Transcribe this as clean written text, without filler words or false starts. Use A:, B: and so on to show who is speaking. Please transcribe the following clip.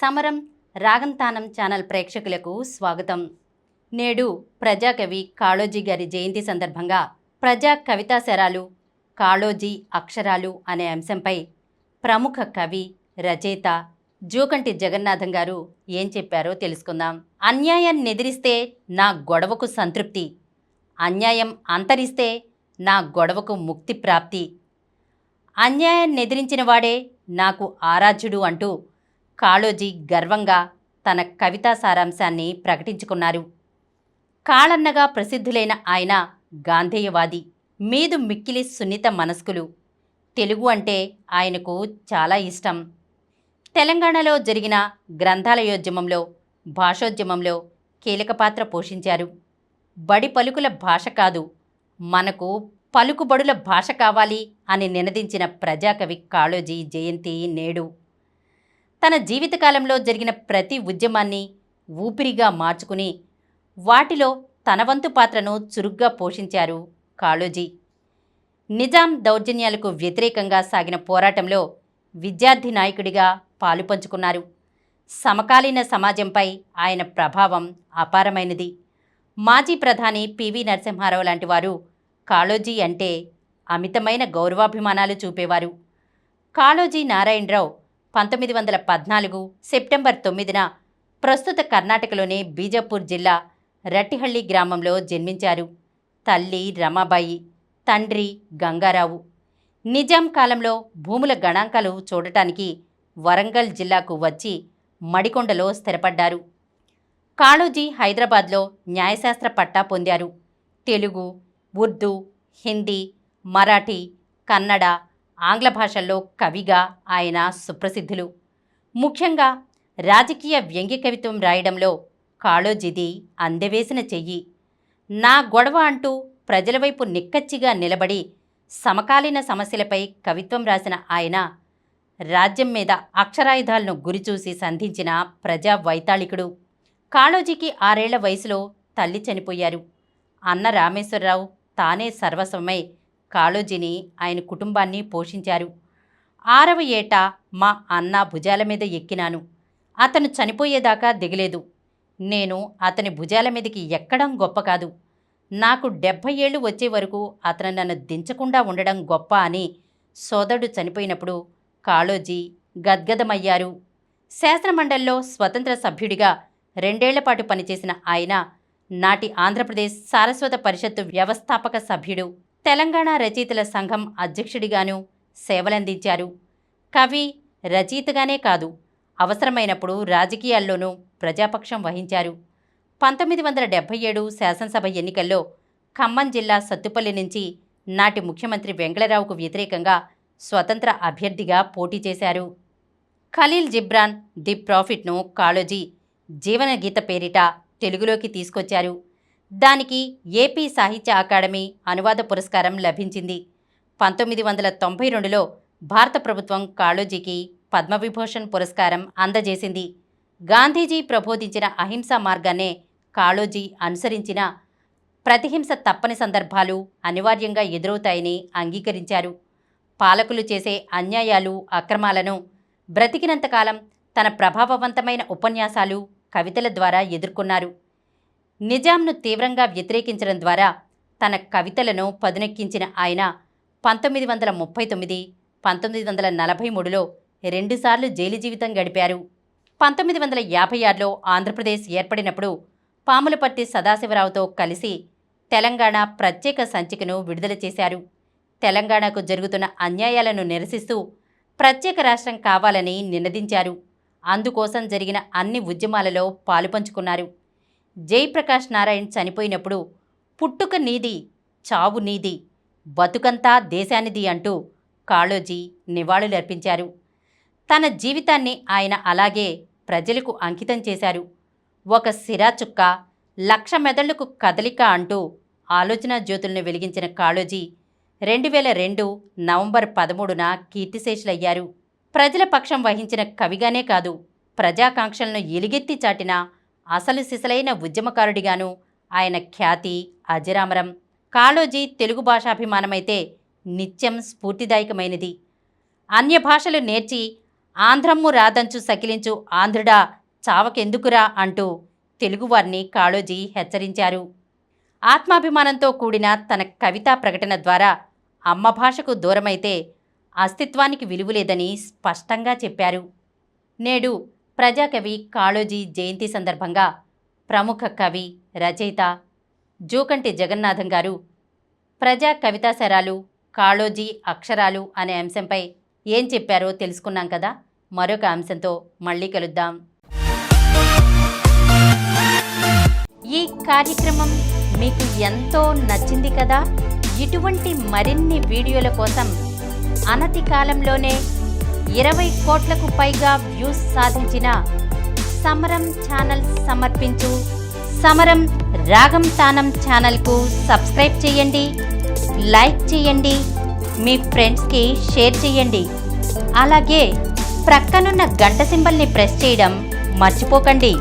A: సమరం రాగంతానం ఛానల్ ప్రేక్షకులకు స్వాగతం. నేడు ప్రజాకవి కాళోజీ గారి జయంతి సందర్భంగా ప్రజా కవితా శరాలు కాళోజీ అక్షరాలు అనే అంశంపై ప్రముఖ కవి రచయిత జూకంటి జగన్నాథం గారు ఏం చెప్పారో తెలుసుకుందాం. అన్యాయాన్ని ఎదిరిస్తే నా గొడవకు సంతృప్తి, అన్యాయం అంతరిస్తే నా గొడవకు ముక్తి ప్రాప్తి, అన్యాయాన్ని ఎదిరించిన వాడే నాకు ఆరాధ్యుడు అంటూ కాళోజీ గర్వంగా తన కవితా సారాంశాన్ని ప్రకటించుకున్నారు. కాళన్నగా ప్రసిద్ధులైన ఆయన గాంధేయవాది, మీదు మిక్కిలి సున్నిత మనస్కులు. తెలుగు అంటే ఆయనకు చాలా ఇష్టం. తెలంగాణలో జరిగిన గ్రంథాలయోద్యమంలో, భాషోద్యమంలో కీలక పాత్ర పోషించారు. బడి పలుకుల భాష కాదు, మనకు పలుకుబడుల భాష కావాలి అని నినదించిన ప్రజాకవి కాళోజీ జయంతి నేడు. తన జీవితకాలంలో జరిగిన ప్రతి ఉద్యమాన్ని ఊపిరిగా మార్చుకుని వాటిలో తన వంతు పాత్రను చురుగ్గా పోషించారు కాళోజీ. నిజాం దౌర్జన్యాలకు వ్యతిరేకంగా సాగిన పోరాటంలో విద్యార్థి నాయకుడిగా పాలుపంచుకున్నారు. సమకాలీన సమాజంపై ఆయన ప్రభావం అపారమైనది. మాజీ ప్రధాని పివి నరసింహారావు లాంటి వారు కాళోజీ అంటే అమితమైన గౌరవాభిమానాలు చూపేవారు. కాళోజీ నారాయణరావు 1914 సెప్టెంబర్ 9న ప్రస్తుత కర్ణాటకలోని బీజాపూర్ జిల్లా రట్టిహళ్లి గ్రామంలో జన్మించారు. తల్లి రమాబాయి, తండ్రి గంగారావు. నిజాం కాలంలో భూముల గణాంకాలు చూడటానికి వరంగల్ జిల్లాకు వచ్చి మడికొండలో స్థిరపడ్డారు. కాళోజీ హైదరాబాద్లో న్యాయశాస్త్ర పట్టా పొందారు. తెలుగు, ఉర్దూ, హిందీ, మరాఠీ, కన్నడ, ఆంగ్ల భాషల్లో కవిగా ఆయన సుప్రసిద్ధులు. ముఖ్యంగా రాజకీయ వ్యంగ్య కవిత్వం రాయడంలో కాళోజీది అందవేసిన చెయ్యి. నా గొడవ అంటూ ప్రజల వైపు నిక్కచ్చిగా నిలబడి సమకాలీన సమస్యలపై కవిత్వం రాసిన ఆయన రాజ్యం మీద అక్షరాయుధాలను గురిచూసి సంధించిన ప్రజా వైతాళికుడు. కాళోజీకి 6 ఏళ్ల వయసులో తల్లి చనిపోయారు. అన్న రామేశ్వరరావు తానే సర్వస్వమై కాళోజీని, ఆయన కుటుంబాన్ని పోషించారు. 6వ ఏట మా అన్న భుజాల మీద ఎక్కినాను. అతను చనిపోయేదాకా దిగలేదు. నేను అతని భుజాల మీదకి ఎక్కడం గొప్ప కాదు, నాకు 70 ఏళ్ళు వచ్చే వరకు అతను నన్ను దించకుండా ఉండడం గొప్ప అని సోదరుడు చనిపోయినప్పుడు కాళోజీ గద్గదమయ్యారు. శాసనమండలిలో స్వతంత్ర సభ్యుడిగా 2 ఏళ్ల పాటు పనిచేసిన ఆయన నాటి ఆంధ్రప్రదేశ్ సారస్వత పరిషత్తు వ్యవస్థాపక సభ్యుడు, తెలంగాణ రచయితల సంఘం అధ్యక్షుడిగాను సేవలందించారు. కవి, రచయితగానే కాదు, అవసరమైనప్పుడు రాజకీయాల్లోనూ ప్రజాపక్షం వహించారు. 1977 శాసనసభ ఎన్నికల్లో ఖమ్మం జిల్లా సత్తుపల్లి నుంచి నాటి ముఖ్యమంత్రి వెంగళరావుకు వ్యతిరేకంగా స్వతంత్ర అభ్యర్థిగా పోటీ చేశారు. ఖలీల్ జిబ్రాన్ ది ప్రాఫిట్ను కాళోజీ జీవనగీత పేరిట తెలుగులోకి తీసుకొచ్చారు. దానికి ఏపీ సాహిత్య అకాడమీ అనువాద పురస్కారం లభించింది. 1992లో భారత ప్రభుత్వం కాళోజీకి పద్మవిభూషణ్ పురస్కారం అందజేసింది. గాంధీజీ ప్రబోధించిన అహింసా మార్గాన్నే కాళోజీ అనుసరించిన ప్రతిహింస తప్పని సందర్భాలు అనివార్యంగా ఎదురవుతాయని అంగీకరించారు. పాలకులు చేసే అన్యాయాలు, అక్రమాలను బ్రతికినంతకాలం తన ప్రభావవంతమైన ఉపన్యాసాలు, కవితల ద్వారా ఎదుర్కొన్నారు. నిజాంను తీవ్రంగా వ్యతిరేకించడం ద్వారా తన కవితలను పదునెక్కించిన ఆయన 1939, 1943లో 2 సార్లు జైలు జీవితం గడిపారు. 1956లో ఆంధ్రప్రదేశ్ ఏర్పడినప్పుడు పాములపర్తి సదాశివరావుతో కలిసి తెలంగాణ ప్రత్యేక సంచికను విడుదల చేశారు. తెలంగాణకు జరుగుతున్న అన్యాయాలను నిరసిస్తూ ప్రత్యేక రాష్ట్రం కావాలని నినదించారు. అందుకోసం జరిగిన అన్ని ఉద్యమాలలో పాలుపంచుకున్నారు. జయప్రకాష్ నారాయణ్ చనిపోయినప్పుడు పుట్టుక నీది, చావు నీది, బతుకంతా దేశానిది అంటూ కాళోజీ నివాళులర్పించారు. తన జీవితాన్ని ఆయన అలాగే ప్రజలకు అంకితం చేశారు. ఒక సిరాచుక్క, 1,00,000 మెదళ్లకు కదలిక అంటూ ఆలోచనా జ్యోతులను వెలిగించిన కాళోజీ 2002 నవంబర్ 13న కీర్తిశేషులయ్యారు. ప్రజల పక్షం వహించిన కవిగానే కాదు, ప్రజాకాంక్షలను ఎలుగెత్తి చాటిన అసలు సిసలైన ఉద్యమకారుడిగాను ఆయన ఖ్యాతి అజరామరం. కాళోజీ తెలుగు భాషాభిమానమైతే నిత్యం స్ఫూర్తిదాయకమైనది. అన్య భాషలు నేర్చి ఆంధ్రమ్ము రాదంచు సకిలించు ఆంధ్రుడా చావకెందుకురా అంటూ తెలుగువారిని కాళోజీ హెచ్చరించారు. ఆత్మాభిమానంతో కూడిన తన కవితా ప్రకటన ద్వారా అమ్మ భాషకు దూరమైతే అస్తిత్వానికి విలువలేదని స్పష్టంగా చెప్పారు. నేడు ప్రజాకవి కాళోజీ జయంతి సందర్భంగా ప్రముఖ కవి, రచయిత జూకంటి జగన్నాథం గారు ప్రజా కవితాశరాలు, కాళోజీ అక్షరాలు అనే అంశంపై ఏం చెప్పారో తెలుసుకున్నాం కదా. మరొక అంశంతో మళ్ళీ కలుద్దాం. ఈ కార్యక్రమం మీకు ఎంతో నచ్చింది కదా. ఇటువంటి మరిన్ని వీడియోల కోసం అనతి కాలంలోనే 20 కోట్లకు పైగా వ్యూస్ సాధించిన సమరం ఛానల్ సమర్పించు సమరం రాగం తానం ఛానల్కు సబ్స్క్రైబ్ చేయండి, లైక్ చేయండి, మీ ఫ్రెండ్స్కి షేర్ చేయండి. అలాగే ప్రక్కనున్న గంట సింబల్ని ప్రెస్ చేయడం మర్చిపోకండి.